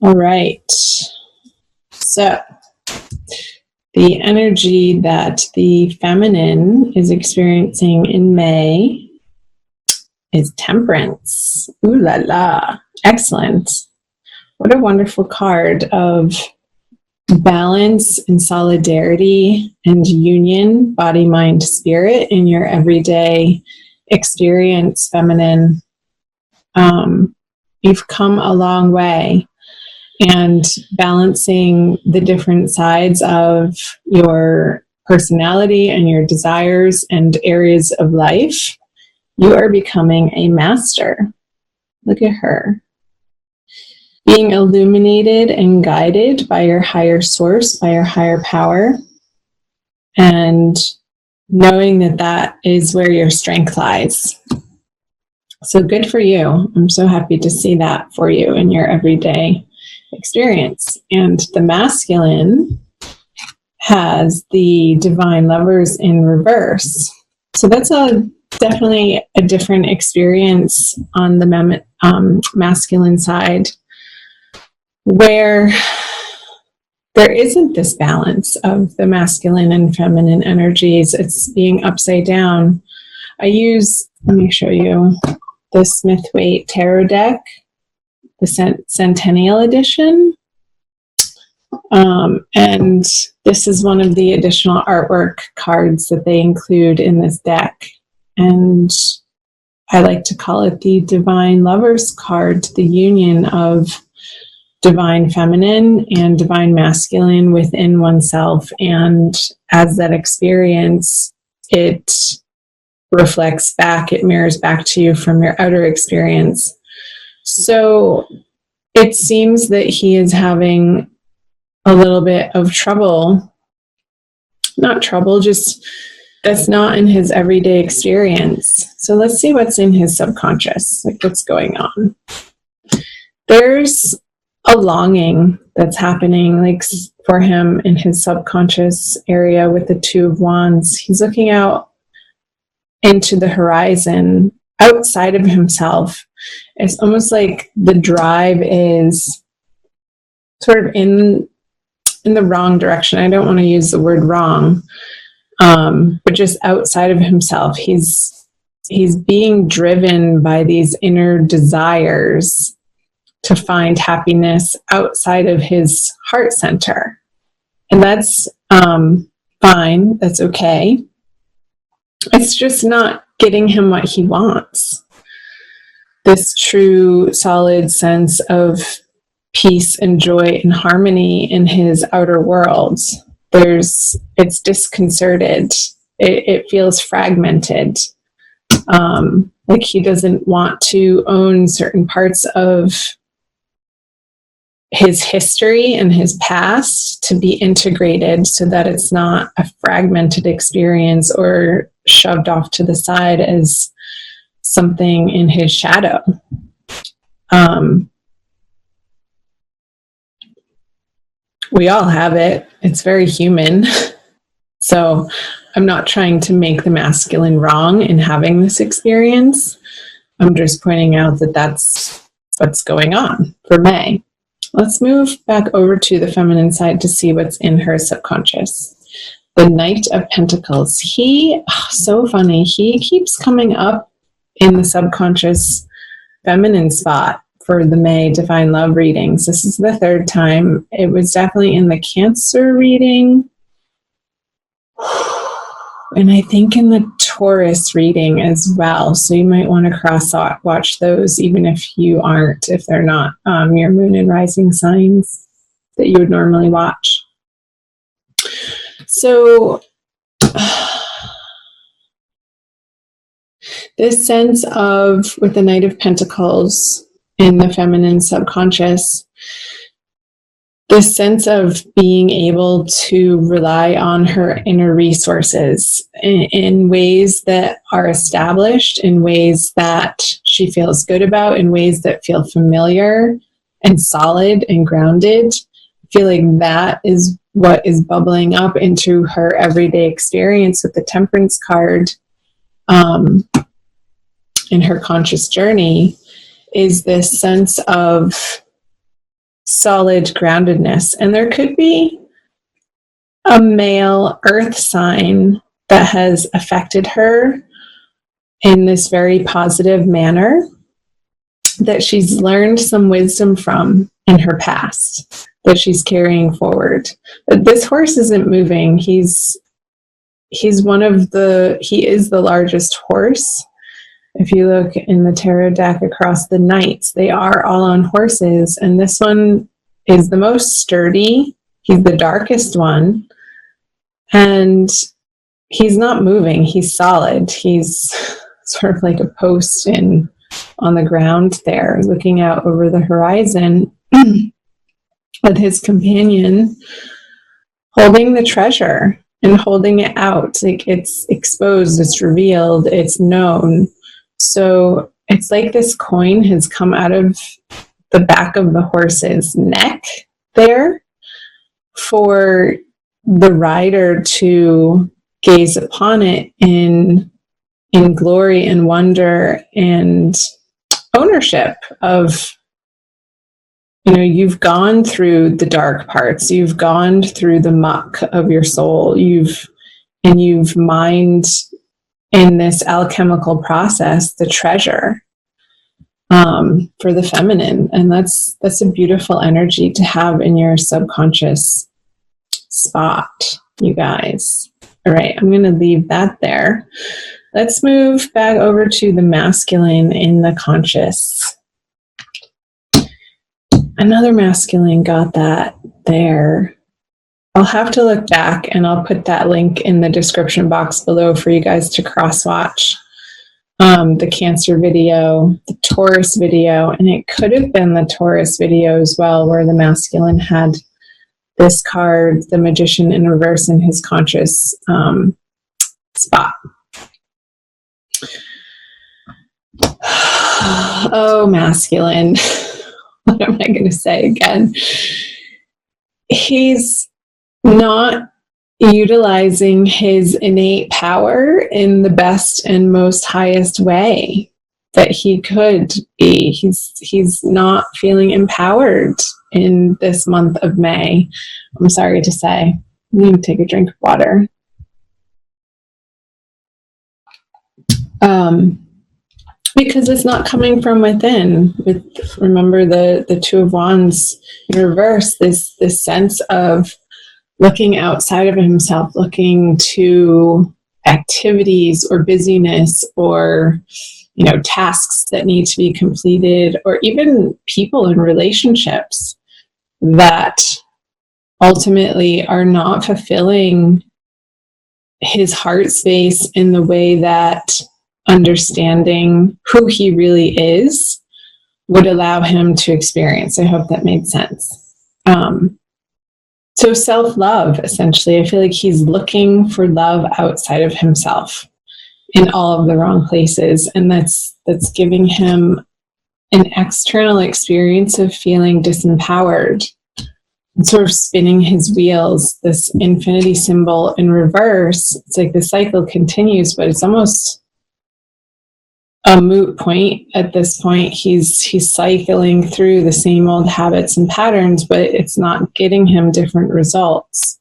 All right. So the energy that the feminine is experiencing in May is temperance. Ooh la la. Excellent. What a wonderful card of balance and solidarity and union, body, mind, spirit in your everyday experience, feminine. You've come a long way. And balancing the different sides of your personality and your desires and areas of life, you are becoming a master. Look at her. Being illuminated and guided by your higher source, by your higher power, and knowing that that is where your strength lies. So good for you. I'm so happy to see that for you in your everyday experience. And the masculine has the divine lovers in reverse. So that's definitely a different experience on the masculine side, where there isn't this balance of the masculine and feminine energies. It's being upside down. Let me show you the Smith-Waite Tarot deck, the Centennial Edition. And this is one of the additional artwork cards that they include in this deck. And I like to call it the Divine Lovers card, the union of divine feminine and divine masculine within oneself. And as that experience, it reflects back, it mirrors back to you from your outer experience. So it seems that he is having a little bit of trouble, not trouble, just that's not in his everyday experience. So let's see what's in his subconscious, like what's going on. There's a longing that's happening, like for him in his subconscious area with the Two of Wands. He's looking out into the horizon outside of himself. It's almost like the drive is sort of in the wrong direction. I don't want to use the word wrong, but just outside of himself. He's being driven by these inner desires to find happiness outside of his heart center. And that's fine. That's okay. It's just not getting him what he wants. This true, solid sense of peace and joy and harmony in his outer worlds. It's disconcerted. It feels fragmented. Like he doesn't want to own certain parts of his history and his past to be integrated so that it's not a fragmented experience or shoved off to the side as something in his shadow. We all have it. It's very human. So I'm not trying to make the masculine wrong in having this experience. I'm just pointing out that that's what's going on for May. Let's move back over to the feminine side to see what's in her subconscious. The Knight of Pentacles. So funny. He keeps coming up in the subconscious feminine spot for the May Divine Love readings. This is the third time. It was definitely in the Cancer reading. And I think in the Taurus reading as well. So you might want to cross-watch those, even if they're not your moon and rising signs that you would normally watch. So this sense of, with the Knight of Pentacles in the feminine subconscious, this sense of being able to rely on her inner resources in ways that are established, in ways that she feels good about, in ways that feel familiar and solid and grounded. I feel like that is what is bubbling up into her everyday experience with the Temperance card in her conscious journey, is this sense of solid groundedness. And there could be a male earth sign that has affected her in this very positive manner that she's learned some wisdom from in her past that she's carrying forward. But this horse isn't moving. He is the largest horse. If you look in the tarot deck across the knights, they are all on horses, and this one is the most sturdy. He's the darkest one, and he's not moving. He's solid. He's sort of like a post on the ground there, looking out over the horizon with his companion holding the treasure and holding it out. Like, it's exposed, it's revealed, it's known. So it's like this coin has come out of the back of the horse's neck there for the rider to gaze upon it in glory and wonder and ownership of, you've gone through the dark parts, you've gone through the muck of your soul, you've mined in this alchemical process the treasure for the feminine. And that's a beautiful energy to have in your subconscious spot, you guys. All right, I'm going to leave that there. Let's move back over to the masculine in the conscious. Another masculine got that there. I'll have to look back, and I'll put that link in the description box below for you guys to cross-watch the Cancer video, the Taurus video, and it could have been the Taurus video as well, where the masculine had this card, the Magician in reverse, in his conscious spot. Oh, masculine. What am I going to say again? He's not utilizing his innate power in the best and most highest way that he could be. He's not feeling empowered in this month of May. I'm sorry to say. I need to take a drink of water. Because it's not coming from within. Remember the Two of Wands in reverse, this sense of looking outside of himself, looking to activities or busyness or tasks that need to be completed, or even people in relationships that ultimately are not fulfilling his heart space in the way that understanding who he really is would allow him to experience. I hope that made sense. So self-love, essentially. I feel like he's looking for love outside of himself in all of the wrong places, and that's giving him an external experience of feeling disempowered and sort of spinning his wheels. This infinity symbol in reverse, it's like the cycle continues, but it's almost a moot point at this point. He's cycling through the same old habits and patterns, but it's not getting him different results.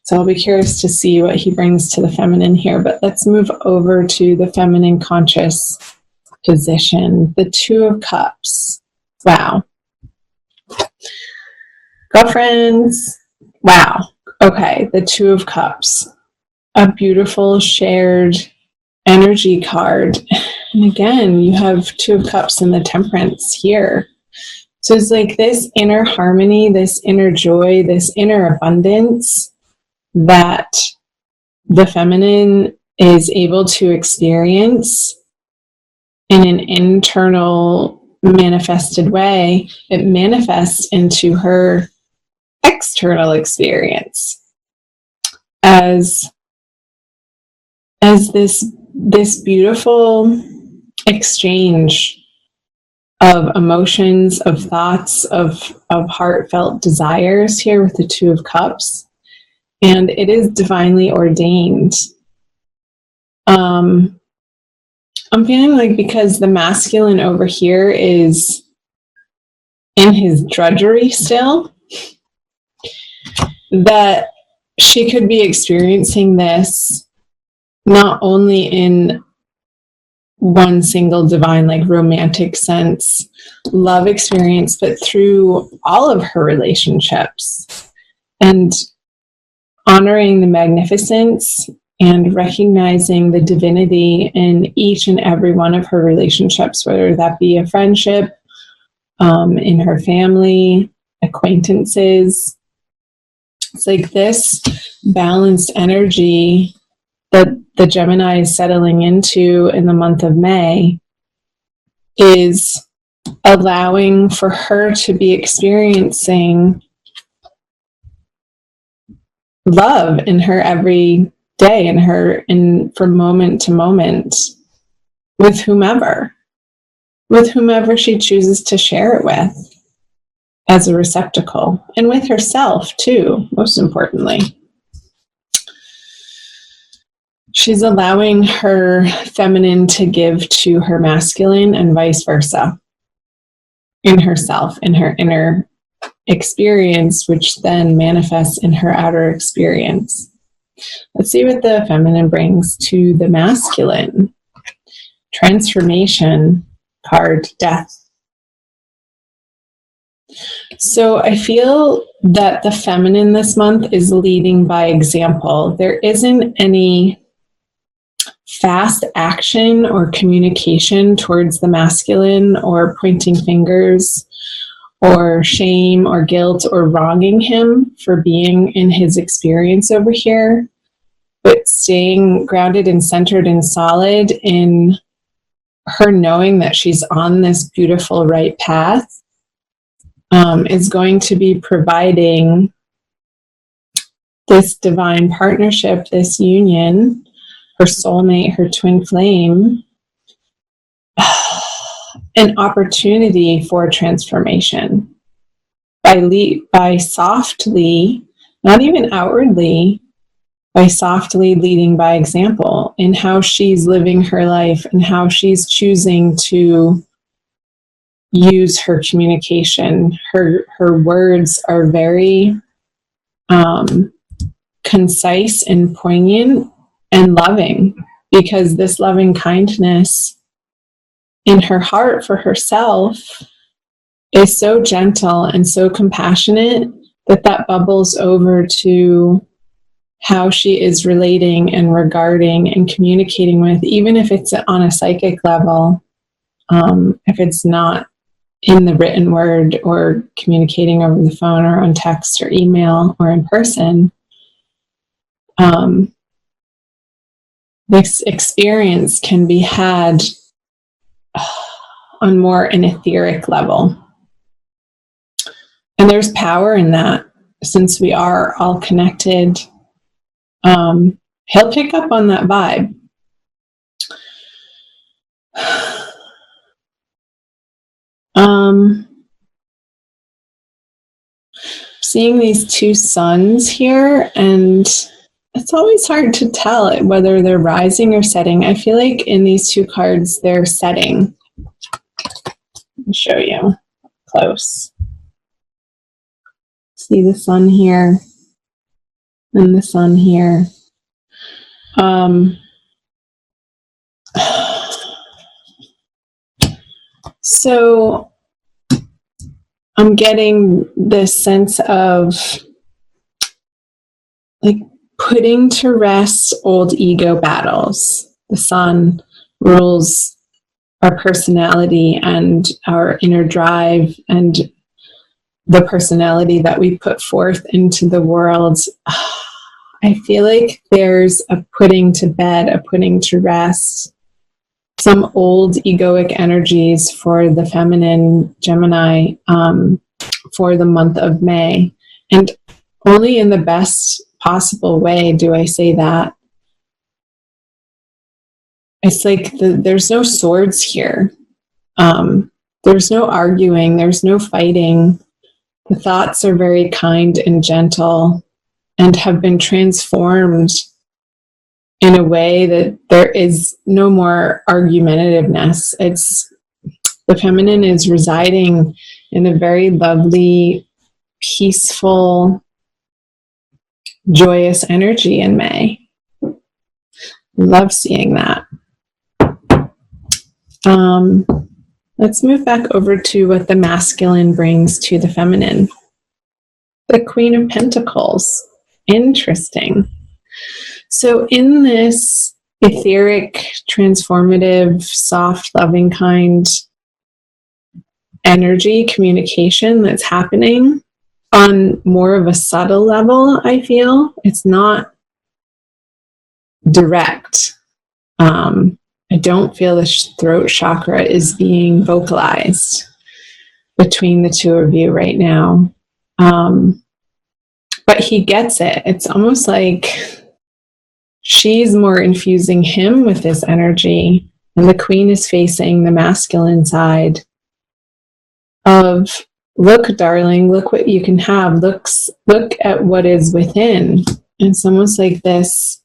So I'll be curious to see what he brings to the feminine here. But let's move over to the feminine conscious position. The Two of Cups. Wow. Girlfriends. Wow. Okay, the Two of Cups. A beautiful shared energy card. And again, you have Two of Cups in the Temperance here. So it's like this inner harmony, this inner joy, this inner abundance that the feminine is able to experience in an internal manifested way. It manifests into her external experience as this beautiful exchange of emotions, of thoughts, of heartfelt desires here with the Two of Cups. And it is divinely ordained. I'm feeling like because the masculine over here is in his drudgery still, that she could be experiencing this not only in one single divine, like romantic sense, love experience, but through all of her relationships, and honoring the magnificence and recognizing the divinity in each and every one of her relationships, whether that be a friendship, in her family, acquaintances. It's like this balanced energy that the Gemini is settling into in the month of May is allowing for her to be experiencing love in her every day, from moment to moment, with whomever she chooses to share it with as a receptacle, and with herself too, most importantly. She's allowing her feminine to give to her masculine and vice versa in herself, in her inner experience, which then manifests in her outer experience. Let's see what the feminine brings to the masculine. Transformation card, Death. So I feel that the feminine this month is leading by example. There isn't any fast action or communication towards the masculine, or pointing fingers, or shame or guilt, or wronging him for being in his experience over here, but staying grounded and centered and solid in her knowing that she's on this beautiful right path, is going to be providing this divine partnership, this union, her soulmate, her twin flame, an opportunity for transformation by softly, not even outwardly, by softly leading by example in how she's living her life and how she's choosing to use her communication. Her words are very concise and poignant and loving, because this loving kindness in her heart for herself is so gentle and so compassionate that bubbles over to how she is relating and regarding and communicating with, even if it's on a psychic level, if it's not in the written word or communicating over the phone or on text or email or in person. This experience can be had on more an etheric level. And there's power in that, since we are all connected. He'll pick up on that vibe. Seeing these two suns here, and it's always hard to tell whether they're rising or setting. I feel like in these two cards, they're setting. I'll show you close. See the sun here and the sun here. So I'm getting this sense of like putting to rest old ego battles. The sun rules our personality and our inner drive and the personality that we put forth into the world. I feel like there's a putting to bed, a putting to rest, some old egoic energies for the feminine Gemini for the month of May. And only in the best possible way do I say that. It's like there's no swords here. There's no arguing. There's no fighting. The thoughts are very kind and gentle and have been transformed in a way that there is no more argumentativeness. The feminine is residing in a very lovely, peaceful, joyous energy in May. Love seeing that. Let's move back over to what the masculine brings to the feminine. The Queen of Pentacles. Interesting. So in this etheric, transformative, soft, loving, kind energy, communication that's happening on more of a subtle level, I feel. It's not direct. I don't feel the throat chakra is being vocalized between the two of you right now. But he gets it. It's almost like she's more infusing him with this energy, and the Queen is facing the masculine side of, look, darling, look what you can have. Look at what is within. And it's almost like this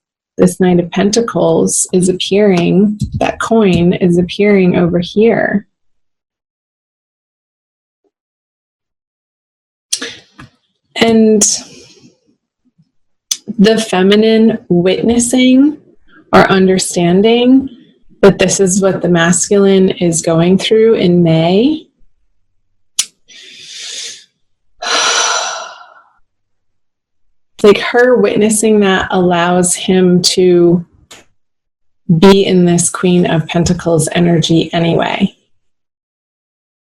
Knight of Pentacles is appearing, that coin is appearing over here. And the feminine witnessing or understanding that this is what the masculine is going through in May. Like her witnessing that allows him to be in this Queen of Pentacles energy anyway,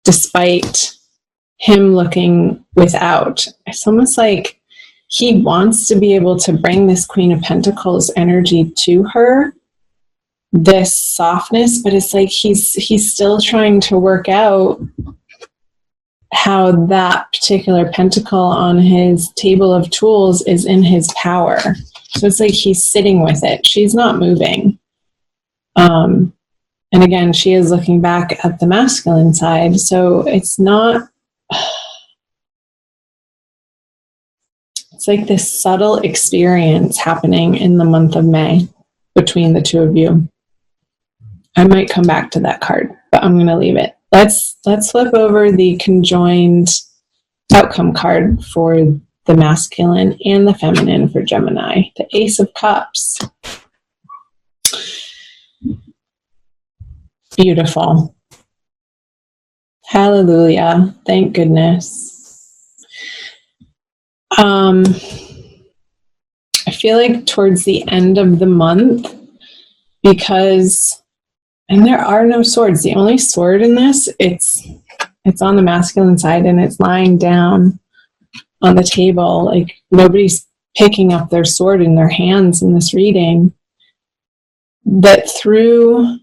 despite him looking without. It's almost like he wants to be able to bring this Queen of Pentacles energy to her, this softness, but it's like he's still trying to work out how that particular pentacle on his table of tools is in his power. So it's like he's sitting with it. She's not moving. And again, she is looking back at the masculine side. So it's not, it's like this subtle experience happening in the month of May between the two of you. I might come back to that card, but I'm going to leave it. Let's flip over the conjoined outcome card for the masculine and the feminine for Gemini. The Ace of Cups. Beautiful. Hallelujah. Thank goodness. I feel like towards the end of the month, because, and there are no swords. The only sword in this, it's on the masculine side and it's lying down on the table. Like nobody's picking up their sword in their hands in this reading. But through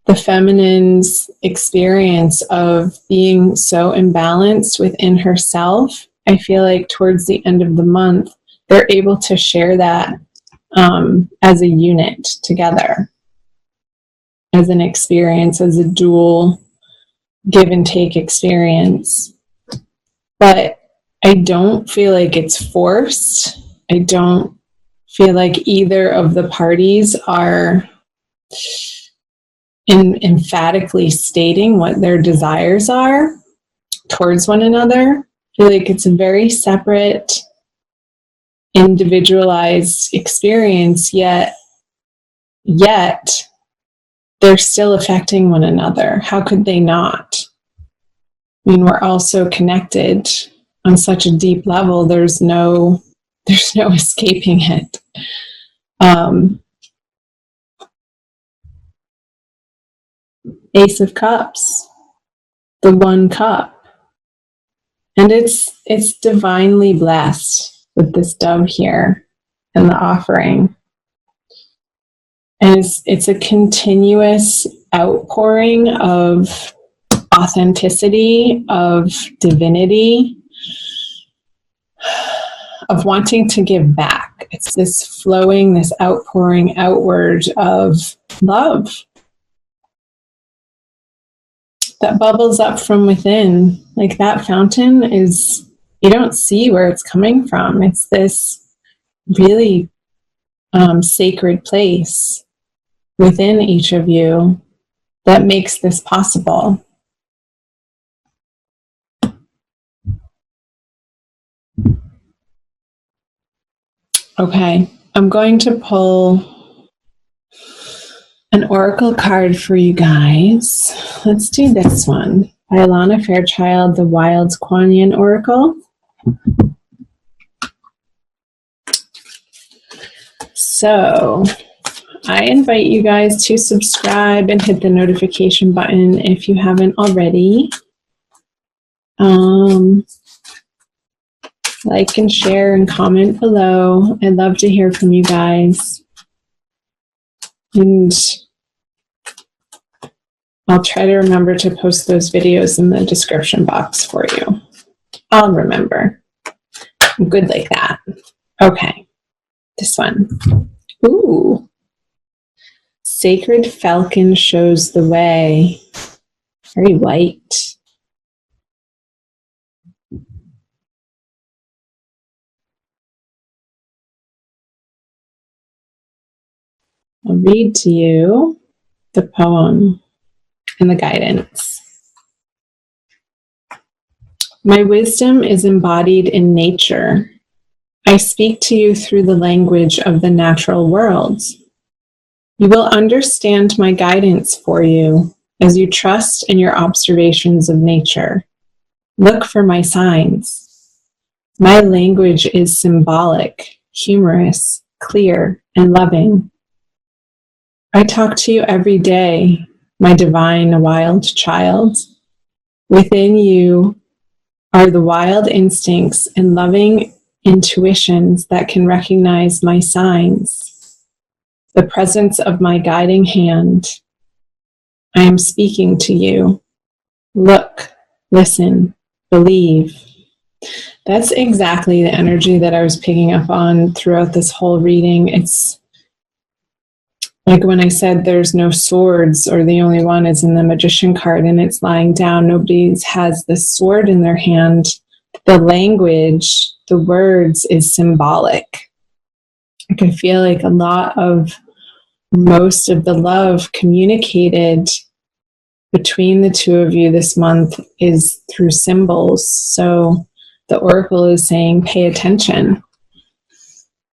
the feminine's experience of being so imbalanced within herself, I feel like towards the end of the month, they're able to share that as a unit together, as an experience, as a dual give and take experience. But I don't feel like it's forced. I don't feel like either of the parties are emphatically stating what their desires are towards one another. I feel like it's a very separate, individualized experience, yet they're still affecting one another. How could they not? I mean, we're all so connected on such a deep level. There's no escaping it. Ace of Cups, the one cup. And it's divinely blessed with this dove here and the offering. And it's a continuous outpouring of authenticity, of divinity, of wanting to give back. It's this flowing, this outpouring outward of love that bubbles up from within. Like that fountain is, you don't see where it's coming from. It's this really sacred place within each of you that makes this possible. Okay, I'm going to pull an oracle card for you guys. Let's do this one. By Alana Fairchild, the Wild Kuan Yin Oracle. So I invite you guys to subscribe and hit the notification button if you haven't already. Like and share and comment below. I'd love to hear from you guys. And I'll try to remember to post those videos in the description box for you. I'll remember. I'm good like that. Okay, this one. Ooh. Sacred Falcon shows the way. Very white. I'll read to you the poem and the guidance. My wisdom is embodied in nature. I speak to you through the language of the natural world. You will understand my guidance for you as you trust in your observations of nature. Look for my signs. My language is symbolic, humorous, clear, and loving. I talk to you every day, my divine wild child. Within you are the wild instincts and loving intuitions that can recognize my signs, the presence of my guiding hand. I am speaking to you. Look, listen, believe. That's exactly the energy that I was picking up on throughout this whole reading. It's like when I said there's no swords, or the only one is in the Magician card and it's lying down. Nobody has the sword in their hand. The language, the words is symbolic. I can feel like a lot of most of the love communicated between the two of you this month is through symbols. So the oracle is saying, pay attention.